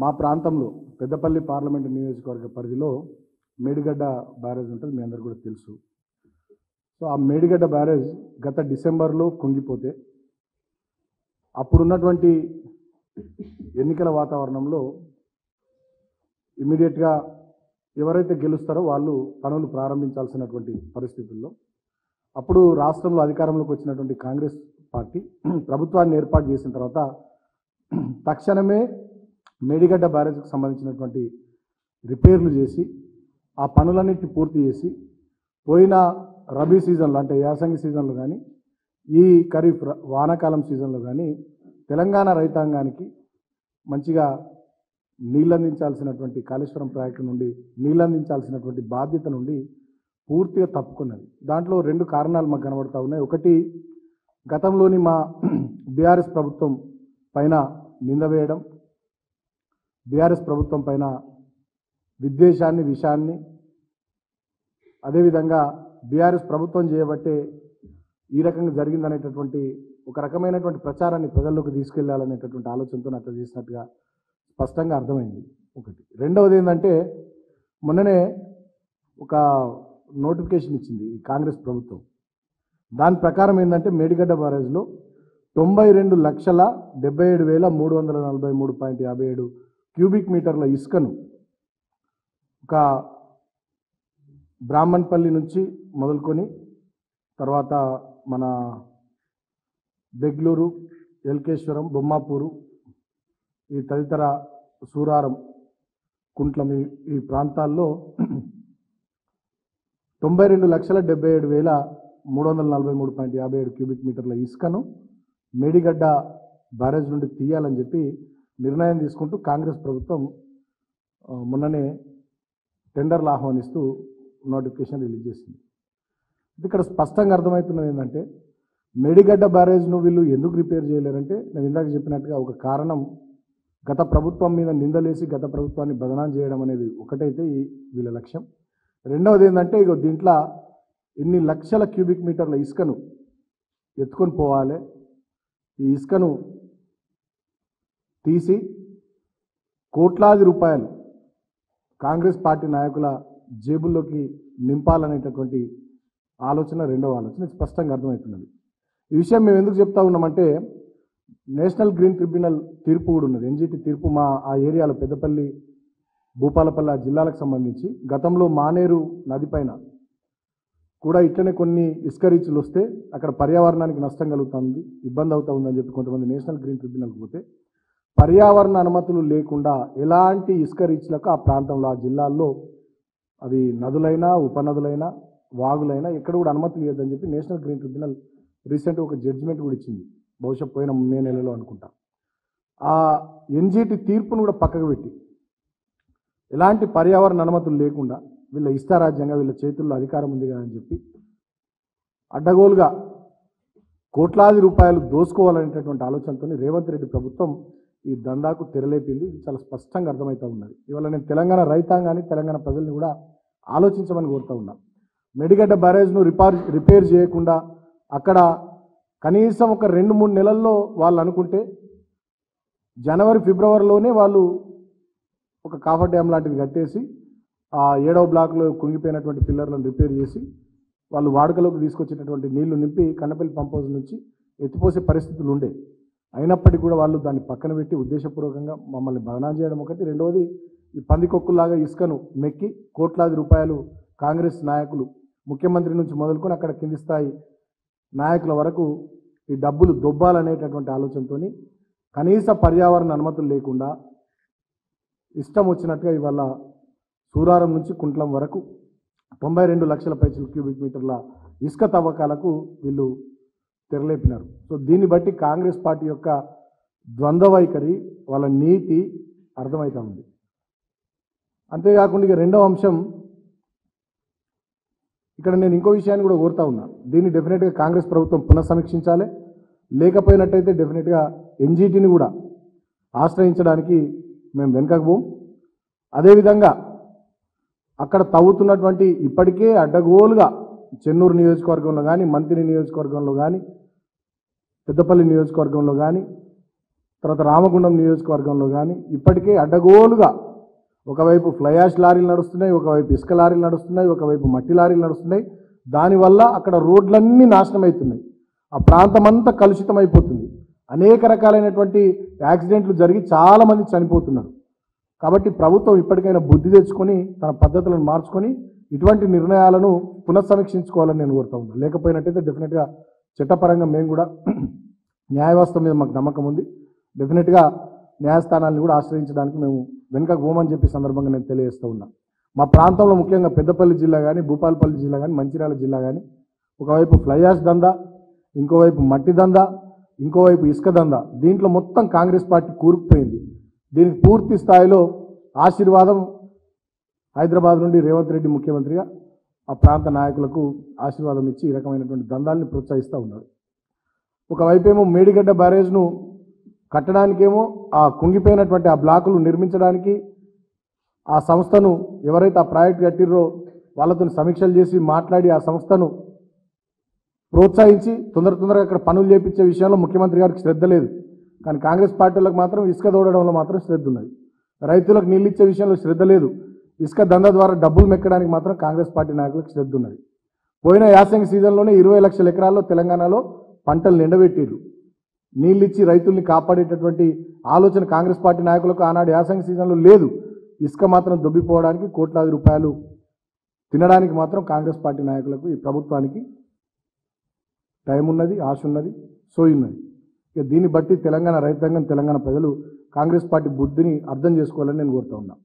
మా ప్రాంతంలో పెద్దపల్లి పార్లమెంట్ నియోజకవర్గ పరిధిలో మేడిగడ్డ బ్యారేజ్ ఉంటుంది, మీ అందరికీ కూడా తెలుసు. సో ఆ మేడిగడ్డ బ్యారేజ్ గత డిసెంబర్లో కుంగిపోతే అప్పుడున్నటువంటి ఎన్నికల వాతావరణంలో ఇమీడియట్గా ఎవరైతే గెలుస్తారో వాళ్ళు పనులు ప్రారంభించాల్సినటువంటి పరిస్థితుల్లో అప్పుడు రాష్ట్రంలో అధికారంలోకి వచ్చినటువంటి కాంగ్రెస్ పార్టీ ప్రభుత్వాన్ని ఏర్పాటు చేసిన తర్వాత తక్షణమే మేడిగడ్డ బ్యారేజ్కి సంబంధించినటువంటి రిపేర్లు చేసి ఆ పనులన్నింటినీ పూర్తి చేసి పోయిన రబీ సీజన్లో అంటే యాసంగి సీజన్లో కానీ ఈ ఖరీఫ్ వానాకాలం సీజన్లో కానీ తెలంగాణ రైతాంగానికి మంచిగా నీళ్ళందించాల్సినటువంటి కాళేశ్వరం ప్రాజెక్టు నుండి నీళ్ళందించాల్సినటువంటి బాధ్యత నుండి పూర్తిగా తప్పుకున్నది. దాంట్లో రెండు కారణాలు మాకు కనబడతా ఉన్నాయి. ఒకటి, గతంలోని మా బీఆర్ఎస్ ప్రభుత్వం పైన నింద వేయడం, బీఆర్ఎస్ ప్రభుత్వం పైన విద్వేషాన్ని విషయాన్ని, అదేవిధంగా బీఆర్ఎస్ ప్రభుత్వం చేయబట్టే ఈ రకంగా జరిగిందనేటటువంటి ఒక రకమైనటువంటి ప్రచారాన్ని ప్రజల్లోకి తీసుకెళ్లాలనేటటువంటి ఆలోచనతో అట్లా చేసినట్టుగా స్పష్టంగా అర్థమైంది. ఒకటి. రెండవది ఏంటంటే, మొన్ననే ఒక నోటిఫికేషన్ ఇచ్చింది ఈ కాంగ్రెస్ ప్రభుత్వం. దాని ప్రకారం ఏంటంటే మేడిగడ్డ బ్యారేజ్లో 92,77,343.57 క్యూబిక్ మీటర్ల ఇసుకను ఒక బ్రాహ్మణపల్లి నుంచి మొదలుకొని తర్వాత మన బెగ్లూరు, ఎల్కేశ్వరం, బొమ్మాపూరు, ఈ తదితర సూరారం, కుంట్లం ఈ ప్రాంతాల్లో 92,77,343.57 క్యూబిక్ మీటర్ల ఇసుకను మేడిగడ్డ బ్యారేజ్ నుండి తీయాలని చెప్పి నిర్ణయం తీసుకుంటూ కాంగ్రెస్ ప్రభుత్వం మొన్ననే టెండర్లు ఆహ్వానిస్తూ నోటిఫికేషన్ రిలీజ్ చేసింది. ఇక్కడ స్పష్టంగా అర్థమవుతున్నది ఏంటంటే, మేడిగడ్డ బ్యారేజ్ను వీళ్ళు ఎందుకు రిపేర్ చేయలేరంటే, నేను ఇందాక చెప్పినట్టుగా ఒక కారణం, గత ప్రభుత్వం మీద నిందలేసి గత ప్రభుత్వాన్ని బదనాం చేయడం అనేది ఒకటైతే వీళ్ళ లక్ష్యం. రెండవది ఏంటంటే, ఇక దీంట్లో ఇన్ని లక్షల క్యూబిక్ మీటర్ల ఇసుకను ఎత్తుకొని పోవాలి, ఈ ఇసుకను తీసి కోట్లాది రూపాయలు కాంగ్రెస్ పార్టీ నాయకుల జేబుల్లోకి నింపాలనేటటువంటి ఆలోచన రెండవ ఆలోచన స్పష్టంగా అర్థమవుతున్నది. ఈ విషయం మేము ఎందుకు చెప్తా ఉన్నామంటే, నేషనల్ గ్రీన్ ట్రిబ్యునల్ తీర్పు కూడా ఉన్నది. ఎన్జిటి తీర్పు మా ఆ ఏరియాలో పెద్దపల్లి, భూపాలపల్లి జిల్లాలకు సంబంధించి గతంలో మానేరు నది పైన కూడా ఇట్లనే కొన్ని ఇసుక రీచ్లు వస్తే అక్కడ పర్యావరణానికి నష్టం కలుగుతుంది, ఇబ్బంది అవుతా ఉందని చెప్పి కొంతమంది నేషనల్ గ్రీన్ ట్రిబ్యునల్కి పోతే పర్యావరణ అనుమతులు లేకుండా ఎలాంటి ఇసుక రీచ్లకు ఆ ప్రాంతంలో ఆ జిల్లాల్లో అవి నదులైనా ఉపనదులైనా వాగులైనా ఎక్కడ కూడా అనుమతులు ఇవ్వద్దని చెప్పి నేషనల్ గ్రీన్ ట్రిబ్యునల్ రీసెంట్గా ఒక జడ్జిమెంట్ కూడా ఇచ్చింది, బహుశా పోయిన మే నెలలో అనుకుంటా. ఆ ఎన్జిటి తీర్పును కూడా పక్కకు పెట్టి ఎలాంటి పర్యావరణ అనుమతులు లేకుండా వీళ్ళ ఇష్టారాజ్యంగా వీళ్ళ చేతుల్లో అధికారం ఉంది కదా అని చెప్పి అడ్డగోలుగా కోట్లాది రూపాయలు దోసుకోవాలనేటటువంటి ఆలోచనతో రేవంత్ రెడ్డి ప్రభుత్వం ఈ దందాకు తెరలేపింది. ఇది చాలా స్పష్టంగా అర్థమవుతూ ఉన్నది. ఇవాళ నేను తెలంగాణ రైతాంగాన్ని, తెలంగాణ ప్రజల్ని కూడా ఆలోచించమని కోరుతూ ఉన్నా. మేడిగడ్డ బ్యారేజ్ను రిపేర్ చేయకుండా అక్కడ కనీసం ఒక 2-3 నెలల్లో వాళ్ళు అనుకుంటే జనవరి ఫిబ్రవరిలోనే వాళ్ళు ఒక కాఫర్ డ్యామ్ లాంటిది కట్టేసి ఆ 7వ బ్లాక్లో కుంగిపోయినటువంటి పిల్లర్లను రిపేర్ చేసి వాళ్ళు వాడుకలోకి తీసుకొచ్చేటటువంటి నీళ్లు నింపి కన్నపల్లి పంప్ హౌస్ నుంచి ఎత్తిపోసే పరిస్థితులు ఉండే. అయినప్పటికీ కూడా వాళ్ళు దాన్ని పక్కన పెట్టి ఉద్దేశపూర్వకంగా మమ్మల్ని బదనాం చేయడం ఒకటి. రెండవది, ఈ పందికొక్కులాగా ఇసుకను మెక్కి కోట్లాది రూపాయలు కాంగ్రెస్ నాయకులు ముఖ్యమంత్రి నుంచి మొదలుకొని అక్కడ కింది స్థాయి నాయకుల వరకు ఈ డబ్బులు దొబ్బాలనేటటువంటి ఆలోచనతో కనీస పర్యావరణ అనుమతులు లేకుండా ఇష్టం వచ్చినట్టుగా ఇవాళ సూరారం నుంచి కుంట్లం వరకు 92 లక్షల పైచల క్యూబిక్ మీటర్ల ఇసుక తవ్వకాలకు వీళ్ళు తెరలేపినారు. సో దీన్ని బట్టి కాంగ్రెస్ పార్టీ యొక్క ద్వంద్వ వైఖరి, వాళ్ళ నీతి అర్థమవుతా ఉంది. అంతేకాకుండా ఇక రెండవ అంశం, ఇక్కడ నేను ఇంకో విషయాన్ని కూడా కోరుతా ఉన్నా. దీన్ని డెఫినెట్గా కాంగ్రెస్ ప్రభుత్వం పునఃసమీక్షించాలి. లేకపోయినట్టయితే డెఫినెట్గా ఎన్జిటిని కూడా ఆశ్రయించడానికి మేము వెనుకకు పోం. అదేవిధంగా అక్కడ తవ్వుతున్నటువంటి ఇప్పటికే అడ్డగోలుగా చెన్నూరు నియోజకవర్గంలో కానీ, మంత్రి నియోజకవర్గంలో కానీ, పెద్దపల్లి నియోజకవర్గంలో కానీ తర్వాత రామగుండం నియోజకవర్గంలో కానీ ఇప్పటికే అడ్డగోలుగా ఒకవైపు ఫ్లై యాష్ లారీలు నడుస్తున్నాయి, ఒకవైపు ఇసుక లారీలు నడుస్తున్నాయి, ఒకవైపు మట్టి లారీలు నడుస్తున్నాయి. దానివల్ల అక్కడ రోడ్లన్నీ నాశనం అవుతున్నాయి. ఆ ప్రాంతం అంతా కలుషితమైపోతుంది. అనేక రకాలైనటువంటి యాక్సిడెంట్లు జరిగి చాలామంది చనిపోతున్నారు. కాబట్టి ప్రభుత్వం ఇప్పటికైనా బుద్ధి తెచ్చుకొని తన పద్ధతులను మార్చుకొని ఇటువంటి నిర్ణయాలను పునఃసమీక్షించుకోవాలని నేను కోరుతా ఉన్నాను. లేకపోయినట్టయితే డెఫినెట్గా చట్టపరంగా మేము కూడా న్యాయ వ్యవస్థ మీద మాకు నమ్మకం ఉంది. డెఫినెట్గా న్యాయస్థానాలను కూడా ఆశ్రయించడానికి మేము వెనుకకు పోమని చెప్పి సందర్భంగా నేను తెలియజేస్తూ ఉన్నా. మా ప్రాంతంలో ముఖ్యంగా పెద్దపల్లి జిల్లా కానీ, భూపాలపల్లి జిల్లా కానీ, మంచిర్యాల జిల్లా కానీ ఒకవైపు ఫ్లై యాష్ దందా, ఇంకోవైపు మట్టి దందా, ఇంకోవైపు ఇసుక దందా, దీంట్లో మొత్తం కాంగ్రెస్ పార్టీ కూరుకుపోయింది. దీనికి పూర్తి స్థాయిలో ఆశీర్వాదం హైదరాబాద్ నుండి రేవంత్ రెడ్డి ముఖ్యమంత్రిగా ఆ ప్రాంత నాయకులకు ఆశీర్వాదం ఇచ్చి ఈ రకమైనటువంటి దందాల్ని ప్రోత్సహిస్తూ ఉన్నారు. ఒకవైపేమో మేడిగడ్డ బ్యారేజ్ను కట్టడానికేమో ఆ కుంగిపోయినటువంటి ఆ బ్లాకులు నిర్మించడానికి ఆ సంస్థను ఎవరైతే ఆ ప్రాజెక్ట్ కట్టిర్రో వాళ్ళతో సమీక్షలు చేసి మాట్లాడి ఆ సంస్థను ప్రోత్సహించి తొందరగా అక్కడ పనులు చేపించే విషయంలో ముఖ్యమంత్రి గారికి శ్రద్ధ లేదు. కానీ కాంగ్రెస్ పార్టీలకు మాత్రం ఇసుక తోడడంలో మాత్రం శ్రద్ధ ఉన్నది. రైతులకు నీళ్ళు ఇచ్చే విషయంలో శ్రద్ధ లేదు. ఇసుక దందా ద్వారా డబ్బులు మెక్కడానికి మాత్రం కాంగ్రెస్ పార్టీ నాయకులకు శ్రద్ధ ఉన్నది. పోయిన యాసంగి సీజన్లోనే 20 లక్షల ఎకరాల్లో తెలంగాణలో పంటలు నిండబెట్టిర్రు. నీళ్ళిచ్చి రైతుల్ని కాపాడేటటువంటి ఆలోచన కాంగ్రెస్ పార్టీ నాయకులకు ఆనాడు యాసంగి సీజన్లో లేదు. ఇసుక మాత్రం దొబ్బిపోవడానికి కోట్లాది రూపాయలు తినడానికి మాత్రం కాంగ్రెస్ పార్టీ నాయకులకు ఈ ప్రభుత్వానికి టైం ఉన్నది, ఆశ ఉన్నది, సోయి ఉన్నది. ఇక దీన్ని బట్టి తెలంగాణ రైతాంగం, తెలంగాణ ప్రజలు కాంగ్రెస్ పార్టీ బుద్ధిని అర్థం చేసుకోవాలని నేను కోరుతా ఉన్నా.